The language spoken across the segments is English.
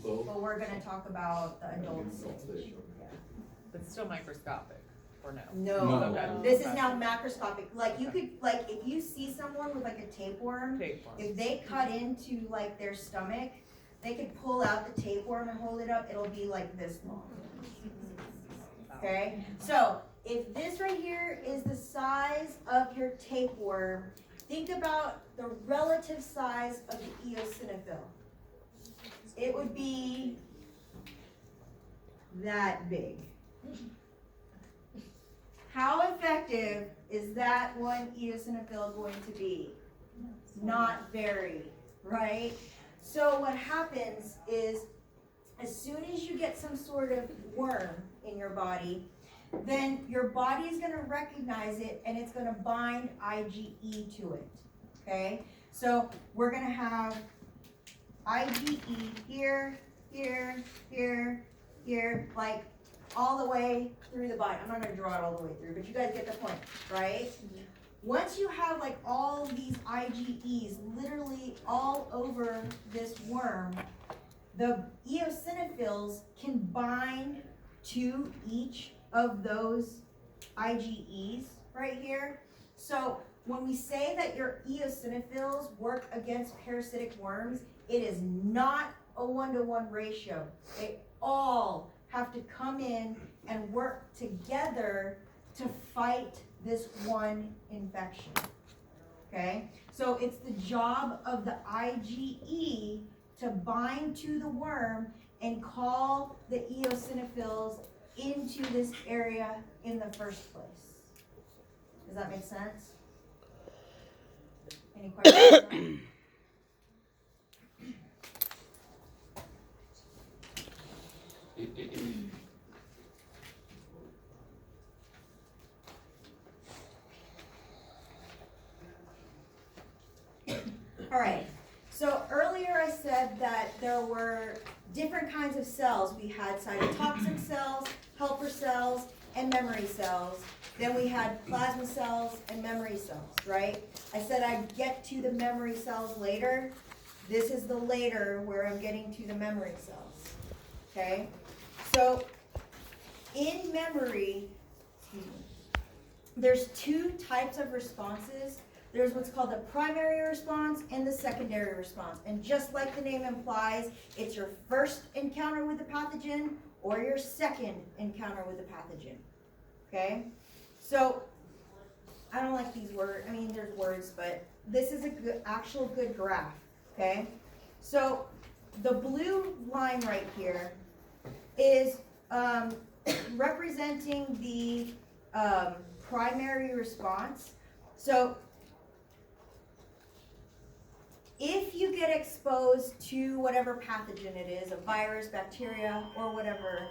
but we're gonna talk about the adult stage. It's still microscopic, or no? No, Okay. this is now macroscopic. Like you could, like if you see someone with like a tapeworm, Tapeworm. if they cut into like their stomach, they could pull out the tapeworm and hold it up. It'll be like this long. Okay, so if this right here is the size of your tapeworm, think about the relative size of the eosinophil. It would be that big. How effective is that one eosinophil going to be? Not very, right? So what happens is, as soon as you get some sort of worm in your body, then your body is going to recognize it and it's going to bind IgE to it, okay? So we're going to have IgE here, here, here, here, like all the way through the body. I'm not going to draw it all the way through, but you guys get the point, right? Once you have like all these IgEs literally all over this worm, the eosinophils can bind to each of those IgEs right here. So when we say that your eosinophils work against parasitic worms, it is not a 1-to-1 ratio. They all have to come in and work together to fight this one infection. Okay? So it's the job of the IgE to bind to the worm and call the eosinophils into this area in the first place. Does that make sense? Any questions? on that? All right. So earlier I said that there were different kinds of cells. We had cytotoxic cells, helper cells, and memory cells. Then we had plasma cells and memory cells, right? I said I'd get to the memory cells later. This is the later where I'm getting to the memory cells, okay? So in memory, there's two types of responses. There's what's called the primary response and the secondary response. And just like the name implies, it's your first encounter with the pathogen or your second encounter with the pathogen. Okay? So, I don't like these words. I mean, there's words, but this is a good, actual good graph. Okay? So, the blue line right here is representing the primary response. So, if you get exposed to whatever pathogen it is, a virus, bacteria, or whatever,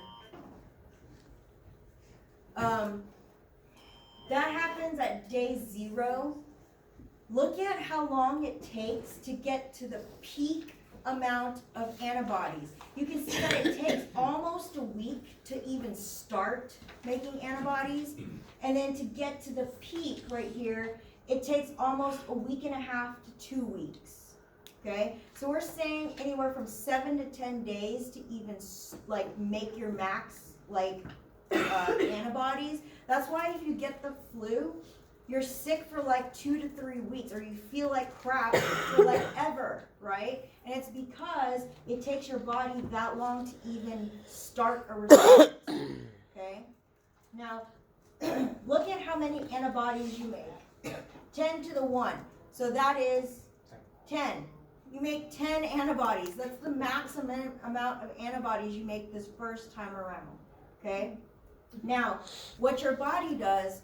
that happens at day 0. Look at how long it takes to get to the peak amount of antibodies. You can see that it takes almost a week to even start making antibodies, and then to get to the peak right here, it takes almost a week and a half to 2 weeks. Okay, so we're saying anywhere from 7 to 10 days to even like make your max like antibodies. That's why if you get the flu, you're sick for like 2 to 3 weeks, or you feel like crap for like ever, right? And it's because it takes your body that long to even start a response. Okay, now look at how many antibodies you make. 10 to the 1, so that is 10. You make 10 antibodies. That's the maximum amount of antibodies you make this first time around, okay? Now, what your body does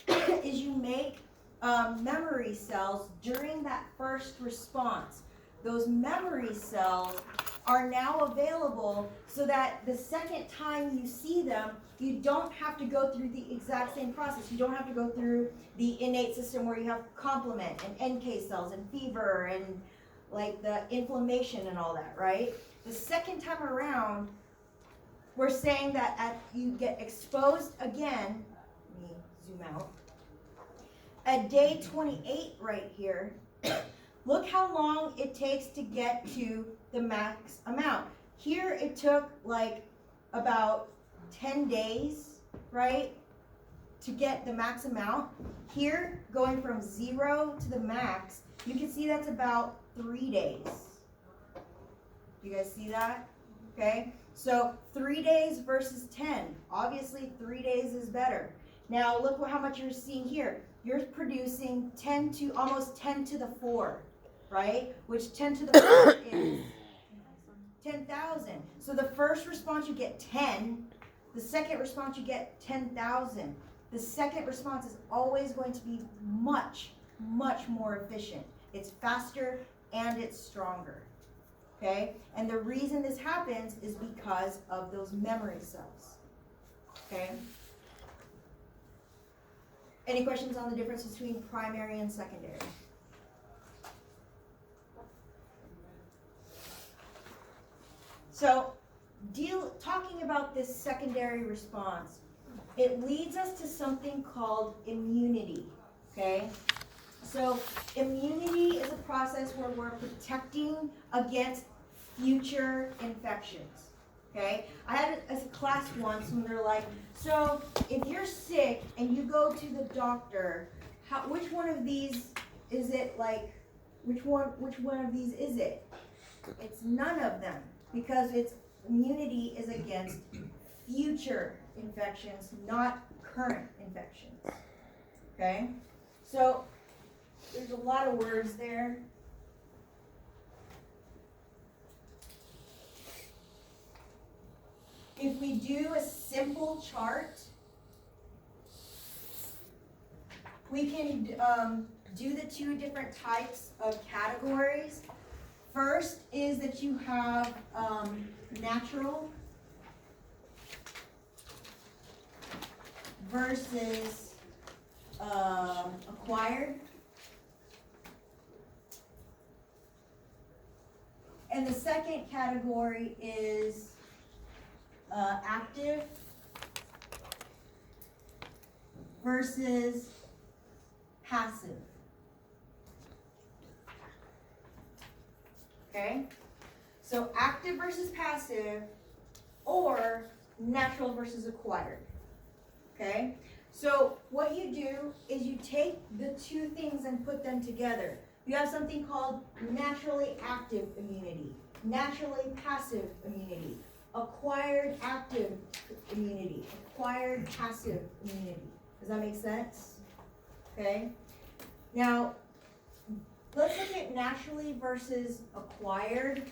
is you make memory cells during that first response. Those memory cells are now available so that the second time you see them, you don't have to go through the exact same process. You don't have to go through the innate system where you have complement and NK cells and fever and like the inflammation and all that, right? The second time around, we're saying that you get exposed again. Let me zoom out. At day 28 right here, look how long it takes to get to the max amount. Here it took like about 10 days, right, to get the max amount. Here, going from 0 to the max, you can see that's about 3 days. You guys see that? Okay, so 3 days versus 10. Obviously, 3 days is better. Now look how much you're seeing here. You're producing 10 to almost 10 to the 4, right? Which 10 to the 4 is 10,000. So the first response you get 10. The second response you get 10,000. The second response is always going to be much, much more efficient. It's faster and it's stronger. Okay? And the reason this happens is because of those memory cells. Okay? Any questions on the difference between primary and secondary? So, talking about this secondary response, it leads us to something called immunity, okay? So, immunity is a process where we're protecting against future infections, okay? I had a class once when they're like, so if you're sick and you go to the doctor, which one of these is it, like, which one of these is it? It's none of them, because its immunity is against future infections, not current infections. Okay? So there's a lot of words there. If we do a simple chart, we can do the two different types of categories. First is that you have natural versus acquired. And the second category is active versus passive. Okay? So active versus passive, or natural versus acquired. Okay? So what you do is you take the two things and put them together. You have something called naturally active immunity, naturally passive immunity, acquired active immunity, acquired passive immunity. Does that make sense? Okay? Now, let's look at naturally versus acquired.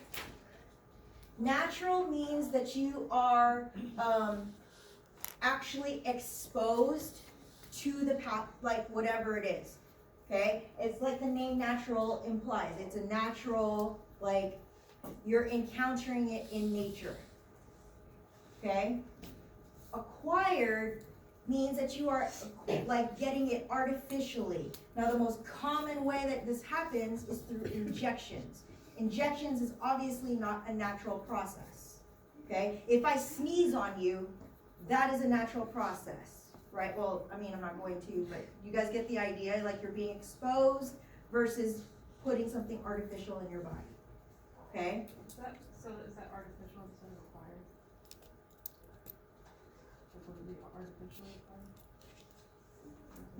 Natural means that you are actually exposed to the like whatever it is. Okay? It's like the name natural implies. It's a natural, like you're encountering it in nature. Okay? Acquired means that you are like getting it artificially. Now the most common way that this happens is through injections. Injections is obviously not a natural process. Okay? If I sneeze on you, that is a natural process, right? Well, I mean, I'm not going to, but you guys get the idea, like you're being exposed versus putting something artificial in your body. Okay? Is that artificial instead of acquired? Like, would it be artificially acquired?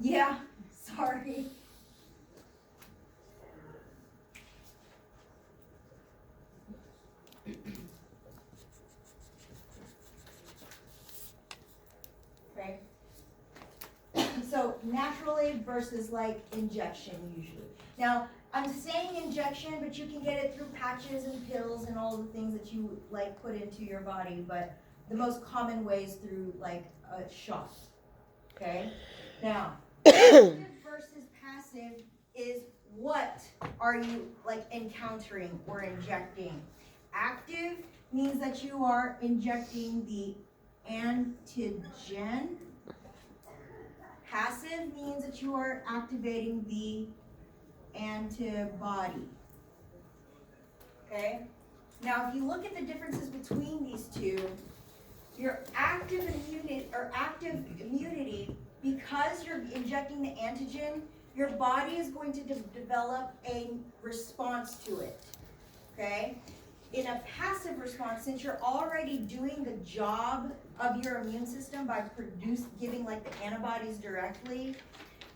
Yeah, sorry. Okay. So naturally versus like injection usually. Now, I'm saying injection, but you can get it through patches and pills and all the things that you like put into your body, but the most common way is through like a shot. Okay? Now, active versus passive is what are you like encountering or injecting? Active means that you are injecting the antigen. Passive means that you are activating the antibody. Okay? Now, if you look at the differences between these two, your active immunity, because you're injecting the antigen, your body is going to develop a response to it. Okay? in a passive response, since you're already doing the job of your immune system by giving like the antibodies directly,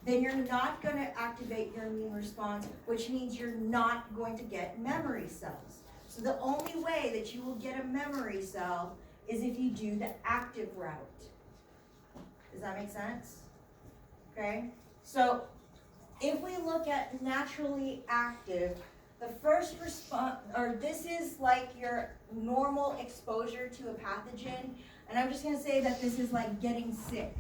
then you're not gonna activate your immune response, which means you're not going to get memory cells. So the only way that you will get a memory cell is if you do the active route. Does that make sense? Okay, so if we look at naturally active, the first response, or this is like your normal exposure to a pathogen, and I'm just gonna say that this is like getting sick.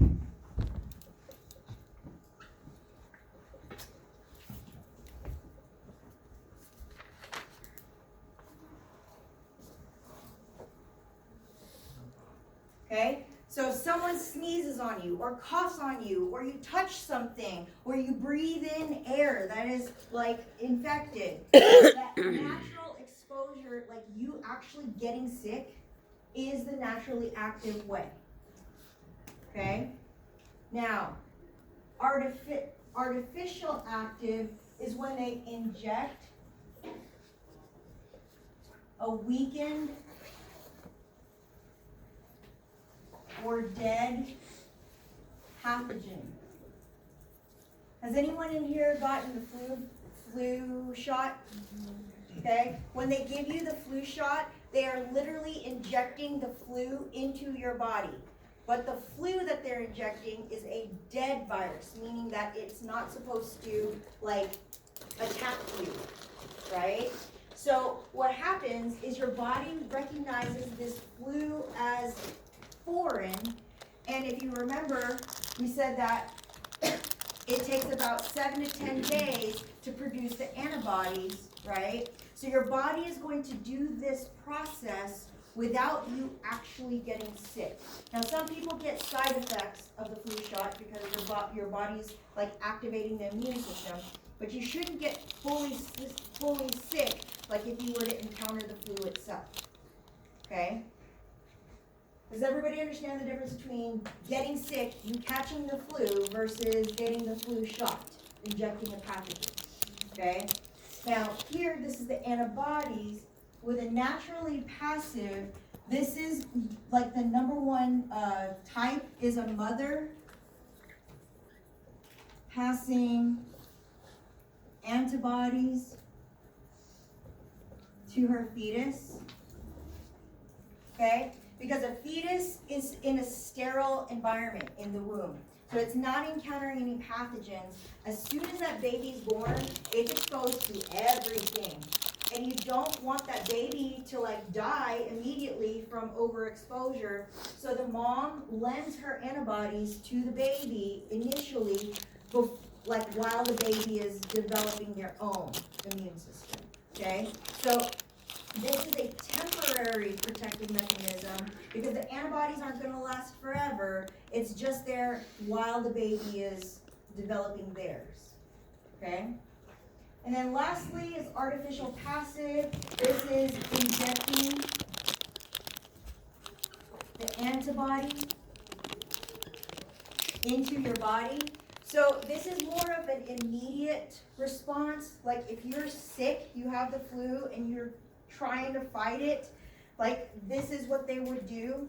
Okay? So if someone sneezes on you, or coughs on you, or you touch something, or you breathe in air that is like infected, that natural exposure, like you actually getting sick, is the naturally active way. Okay? Now, artificial active is when they inject a weakened or dead pathogen. Has anyone in here gotten the flu shot? Okay, when they give you the flu shot, they are literally injecting the flu into your body. But the flu that they're injecting is a dead virus, meaning that it's not supposed to like attack you, right? So what happens is your body recognizes this flu as foreign, and if you remember, we said that it takes about 7 to 10 days to produce the antibodies, right? So your body is going to do this process without you actually getting sick. Now, some people get side effects of the flu shot because your body's like activating the immune system, but you shouldn't get fully sick like if you were to encounter the flu itself. Okay? Does everybody understand the difference between getting sick, you catching the flu, versus getting the flu shot, injecting a pathogen? Okay? Now, here, this is the antibodies. With a naturally passive, this is like the number one type is a mother passing antibodies to her fetus. Okay? Because a fetus is in a sterile environment in the womb. So it's not encountering any pathogens. As soon as that baby's born, it's exposed to everything. And you don't want that baby to like die immediately from overexposure. So the mom lends her antibodies to the baby initially, like while the baby is developing their own immune system. Okay? So this is a temporary protective mechanism because the antibodies aren't going to last forever. It's just there while the baby is developing theirs. Okay? And then lastly is artificial passive. This is injecting the antibody into your body. So this is more of an immediate response. Like if you're sick, you have the flu, and you're trying to fight it, like this is what they would do,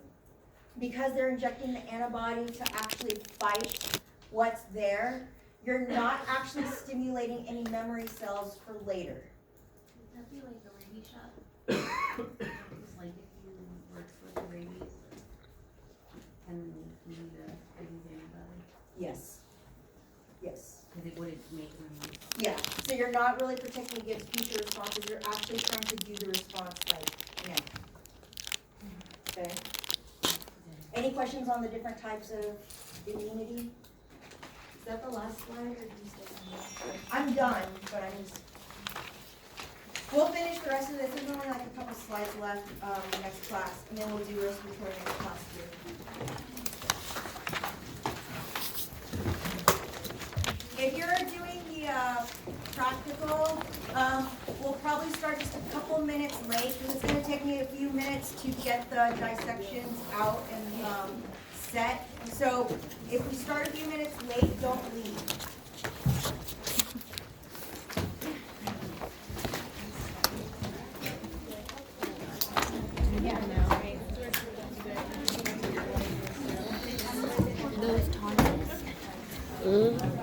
because they're injecting the antibody to actually fight what's there. You're not actually stimulating any memory cells for later. Would that be like a rabies shot? Just like if you were exposed to rabies and you need a rabies antibody? Yes. Yes. Because it wouldn't make them. Yeah. So you're not really protecting against future responses. You're actually trying to do the response like now. Okay. Any questions on the different types of immunity? Is that the last slide, or did you stay on there? I'm done, but I'm just. We'll finish the rest of this. There's only like a couple slides left next class, and then we'll do respiratory next class too. If you're doing the practical, we'll probably start just a couple minutes late, because it's going to take me a few minutes to get the dissections out and set. So if we start a few minutes late, don't leave. Mhm.